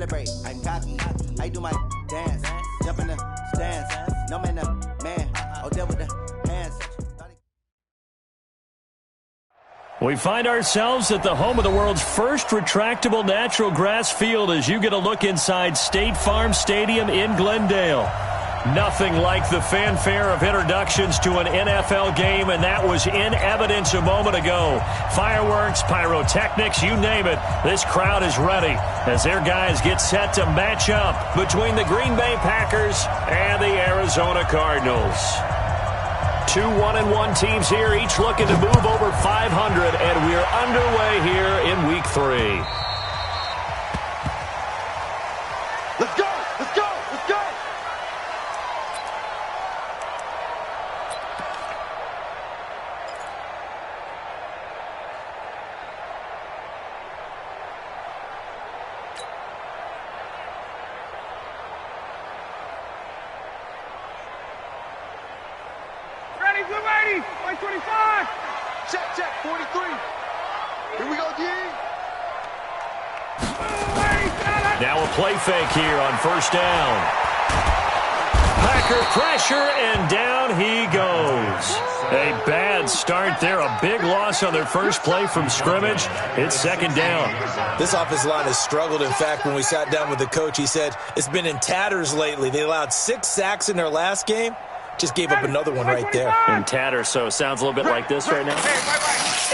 celebrate. I cocky, I do my dance, jump in the stands. No man, man, oh, there with the hands. We find ourselves at the home of the world's first retractable natural grass field as you get a look inside State Farm Stadium in Glendale. Nothing like the fanfare of introductions to an NFL game, and that was in evidence a moment ago. Fireworks, pyrotechnics, you name it. This crowd is ready as their guys get set to match up between the Green Bay Packers and the Arizona Cardinals. Two 1-1 teams here, each looking to move over 500, and we're underway here in Week 3. Let's go! Let's go! Let's go! Ready, blue 80, 125. Check, 43. Here we go, D. Now a play fake here on first down. Packer pressure, and down he goes. A bad start there, a big loss on their first play from scrimmage. It's second down. This offensive line has struggled. In fact, when we sat down with the coach, he said it's been in tatters lately. They allowed 6 sacks in their last game. Just gave up another one right there. In tatters, so it sounds a little bit like this right now.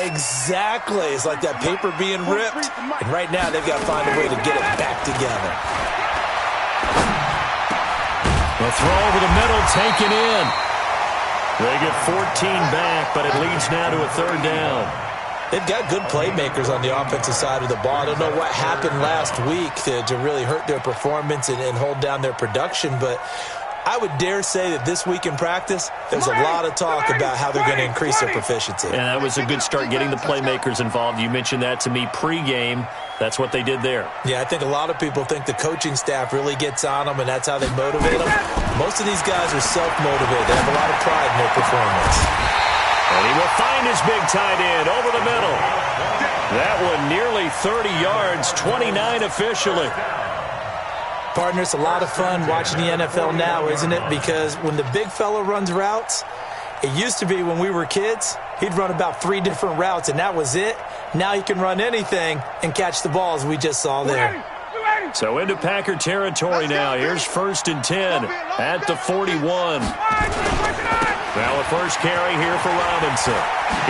Exactly. It's like that paper being ripped. And right now, they've got to find a way to get it back together. The throw over the middle, taken in. They get 14 back, but it leads now to a third down. They've got good playmakers on the offensive side of the ball. I don't know what happened last week to really hurt their performance and hold down their production, but I would dare say that this week in practice, there's a lot of talk about how they're going to increase their proficiency. And that was a good start getting the playmakers involved. You mentioned that to me pregame. That's what they did there. Yeah, I think a lot of people think the coaching staff really gets on them, and that's how they motivate them. Most of these guys are self-motivated. They have a lot of pride in their performance. And he will find his big tight end over the middle. That one nearly 30 yards, 29 officially. Partner, it's a lot of fun watching the NFL now, isn't it? Because when the big fella runs routes, it used to be when we were kids, he'd run about 3 different routes, and that was it. Now he can run anything and catch the ball, as we just saw there. So into Packer territory now. Here's 1st and 10 at the 41. Now a first carry here for Robinson.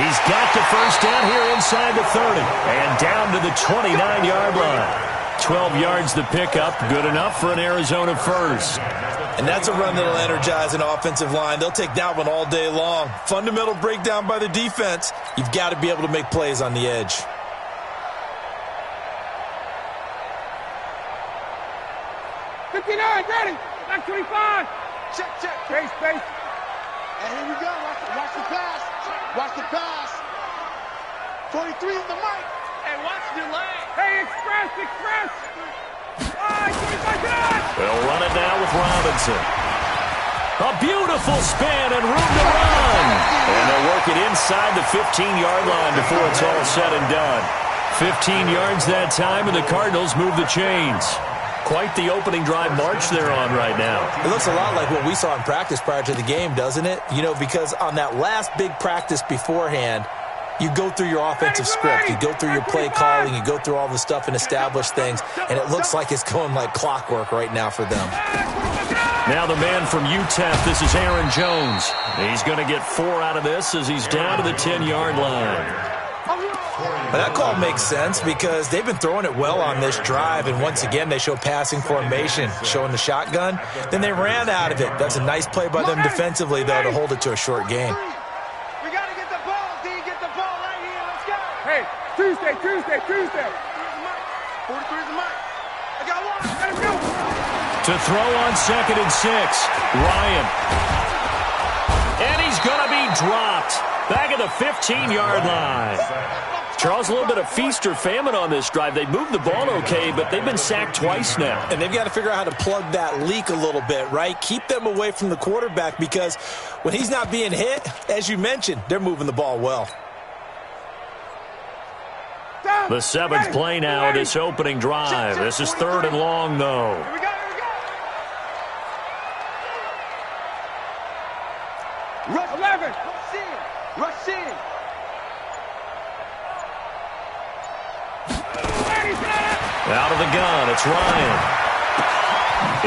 He's got the first down here inside the 30 and down to the 29-yard line. 12 yards the pickup, good enough for an Arizona first. And that's a run that'll energize an offensive line. They'll take that one all day long. Fundamental breakdown by the defense. You've got to be able to make plays on the edge. Ready, back 25. Check. Space. And here we go. Watch the pass. Watch the pass. 43 in the mic. Hey, watch your leg. Hey, express. They'll run it now with Robinson. A beautiful spin and room to run. And they'll work it inside the 15-yard line before it's all said and done. 15 yards that time, and the Cardinals move the chains. Quite the opening drive march they're on right now. It looks a lot like what we saw in practice prior to the game, doesn't it? You know, because on that last big practice beforehand, you go through your offensive script, you go through your play calling, you go through all the stuff and establish things, and it looks like it's going like clockwork right now for them. Now the man from UTEP, this is Aaron Jones. He's going to get 4 out of this as he's down to the 10-yard line. But that call makes sense because they've been throwing it well on this drive, and once again they show passing formation, showing the shotgun. Then they ran out of it. That's a nice play by them defensively, though, to hold it to a short game. We got to get the ball, D. Get the ball right here. Let's go. Hey, Tuesday. 43 is the mic. I got one. Let him go. To throw on 2nd and 6, Ryan. And he's going to be dropped back at the 15-yard line. Charles, a little bit of feast or famine on this drive. They moved the ball okay, but they've been sacked twice now. And they've got to figure out how to plug that leak a little bit, right? Keep them away from the quarterback because when he's not being hit, as you mentioned, they're moving the ball well. Down. The 7th play now of this opening drive. This is 3rd and long, though. Here we go. Rush 11. Rush in. Out of the gun, it's Ryan.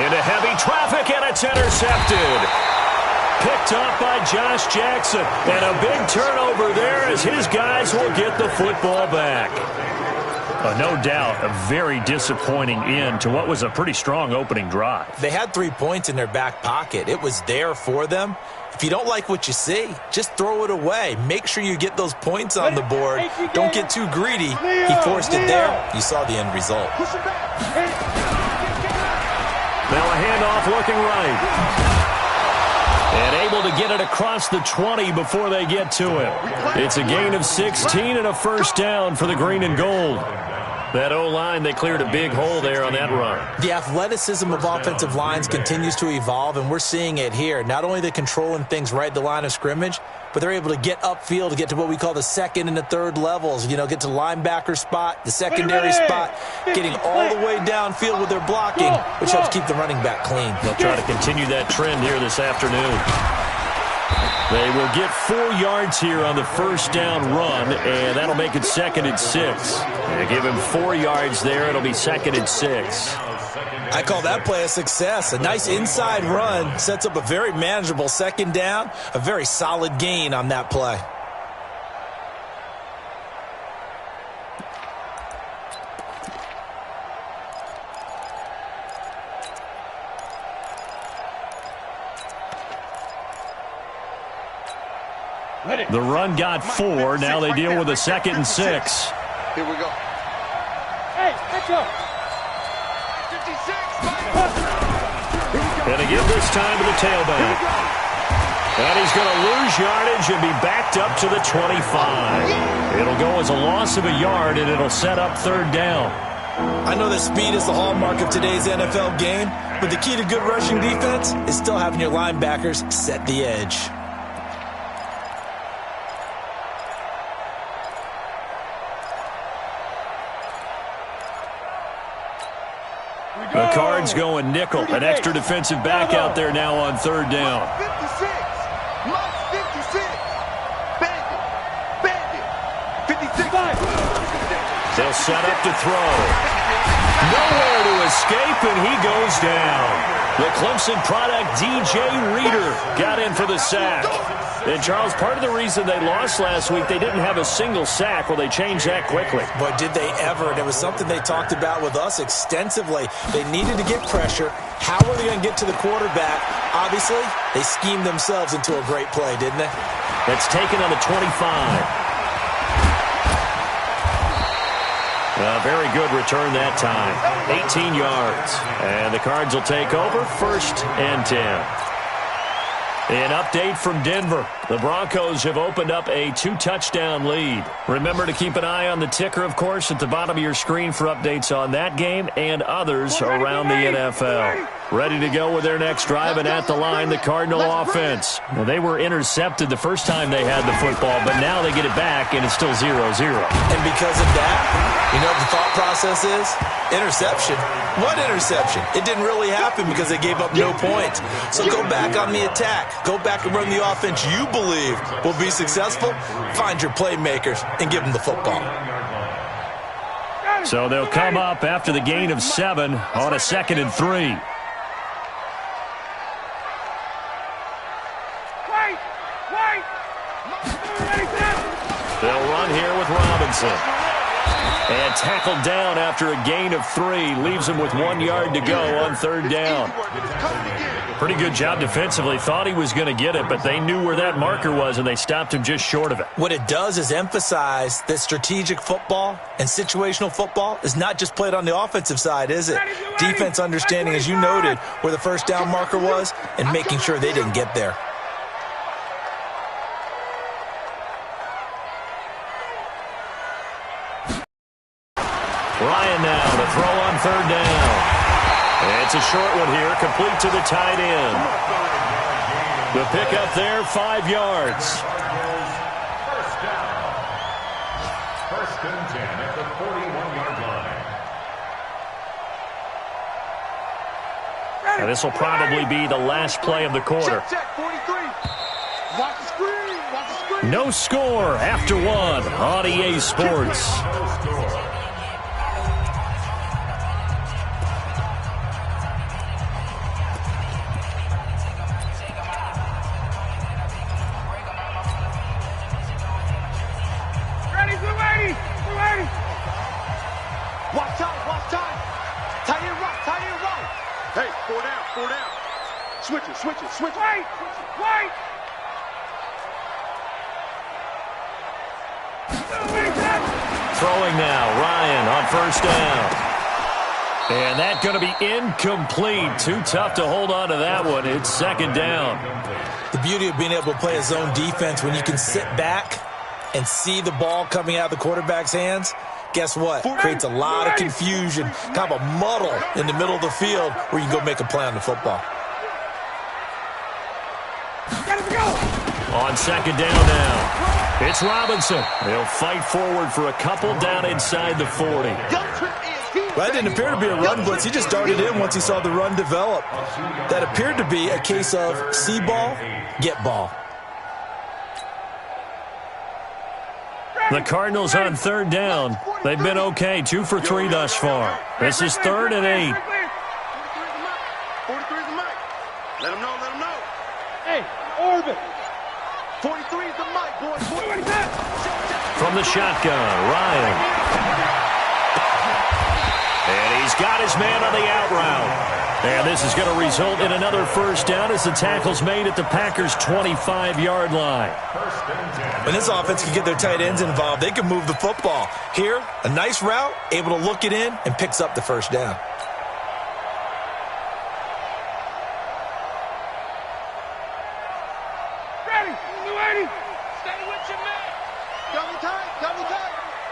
Into heavy traffic, and it's intercepted. Picked up by Josh Jackson. And a big turnover there as his guys will get the football back. No doubt, a very disappointing end to what was a pretty strong opening drive. They had 3 points in their back pocket. It was there for them. If you don't like what you see, just throw it away. Make sure you get those points on the board. Don't get too greedy. He forced it there. You saw the end result. Now a handoff looking right. And able to get it across the 20 before they get to him. It's a gain of 16 and a first down for the green and gold. That O-line, they cleared a big hole there on that run. The athleticism of offensive lines continues to evolve, and we're seeing it here. Not only they're controlling things right at the line of scrimmage, but they're able to get upfield to get to what we call the second and the third levels. You know, get to linebacker spot, the secondary spot, getting all the way downfield with their blocking, which helps keep the running back clean. They'll try to continue that trend here this afternoon. They will get 4 yards here on the first down run, and that'll make it 2nd and 6. They give him 4 yards there. It'll be 2nd and 6. I call that play a success. A nice inside run sets up a very manageable second down, a very solid gain on that play. The run got 4. Now they deal with a 2nd and 6. Here we go. Hey, let's go. 56. And again this time to the tailback. And he's going to lose yardage and be backed up to the 25. It'll go as a loss of a yard, and it'll set up 3rd down. I know that speed is the hallmark of today's NFL game, but the key to good rushing defense is still having your linebackers set the edge. The Cards going nickel. An extra defensive back out there now on 3rd down. 56. Lost 56. Bandit. 56. They'll set up to throw. Nowhere to escape, and he goes down. The Clemson product, DJ Reader, got in for the sack. And, Charles, part of the reason they lost last week, they didn't have a single sack. Well, they changed that quickly. But did they ever? And it was something they talked about with us extensively. They needed to get pressure. How are they going to get to the quarterback? Obviously, they schemed themselves into a great play, didn't they? That's taken on the 25. Very good return that time. 18 yards. And the Cards will take over 1st and 10. An update from Denver. The Broncos have opened up a 2-touchdown lead. Remember to keep an eye on the ticker, of course, at the bottom of your screen for updates on that game and others around the NFL. Ready to go with their next drive, and at the line, the Cardinal offense. Well, they were intercepted the first time they had the football, but now they get it back, and it's still 0-0. And because of that, you know what the thought process is? Interception. What interception? It didn't really happen because they gave up no points. So go back on the attack. Go back and run the offense you believe will be successful. Find your playmakers and give them the football. So they'll come up after the gain of 7 on a 2nd and 3. They'll run here with Robinson. And tackled down after a gain of 3. Leaves him with 1 yard to go on 3rd down. Pretty good job defensively. Thought he was going to get it, but they knew where that marker was, and they stopped him just short of it. What it does is emphasize that strategic football and situational football is not just played on the offensive side, is it? Defense understanding, as you noted, where the first down marker was and making sure they didn't get there. Ryan now to throw on 3rd down. It's a short one here, complete to the tight end. The pickup there, 5 yards. First and 10 at the 40. And this will probably be the last play of the quarter. Check, 43. Watch the screen. Watch the screen. No score after one on EA Sports. Watch time. Tight end right. Hey, 4 down. Switch it. Wait. Throwing now, Ryan on first down. And that's going to be incomplete. Too tough to hold on to that one. It's second down. The beauty of being able to play a zone defense when you can sit back and see the ball coming out of the quarterback's hands, guess what? Creates a lot of confusion, kind of a muddle in the middle of the field where you can go make a play on the football. On second down now, it's Robinson. They'll fight forward for a couple down inside the 40. That didn't appear to be a run blitz. He just darted in once he saw the run develop. That appeared to be a case of see ball, get ball. The Cardinals on third down. They've been okay, 2 for 3 thus far. This is 3rd and 8. 43's the mic. Let him know. Hey, orbit. 43's the mic, boys. From the shotgun, Ryan. And he's got his man on the out route. And this is going to result in another first down as the tackle's made at the Packers' 25-yard line. When this offense can get their tight ends involved, they can move the football. Here, a nice route, able to look it in, and picks up the first down. Ready. Stay with your man. Double tight.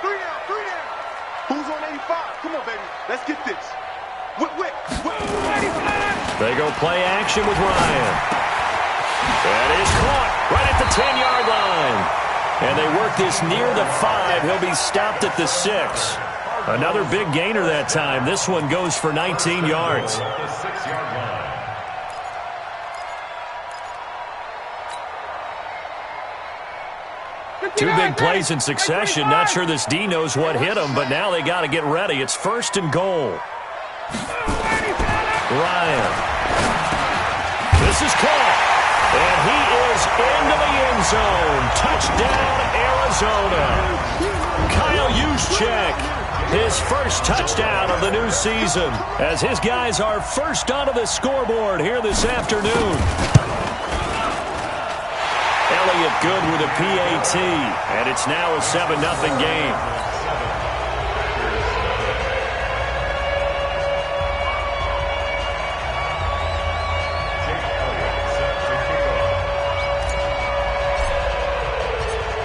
3 down. Who's on 85? Come on, baby. Let's get this. Whip. They go play action with Ryan. That is caught right at the 10-yard line. And they work this near the 5. He'll be stopped at the 6. Another big gainer that time. This one goes for 19 yards. Two big plays in succession. Not sure this D knows what hit him, but now they got to get ready. It's 1st and goal. Ryan. This is caught. And he is into the end zone. Touchdown, Arizona. Kyle Juszczyk, his first touchdown of the new season, as his guys are first onto the scoreboard here this afternoon. Elliott good with a PAT, and it's now a 7-0 game.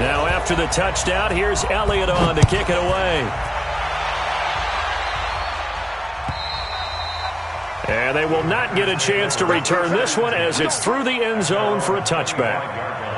Now after the touchdown, here's Elliott on to kick it away. And they will not get a chance to return this one as it's through the end zone for a touchback.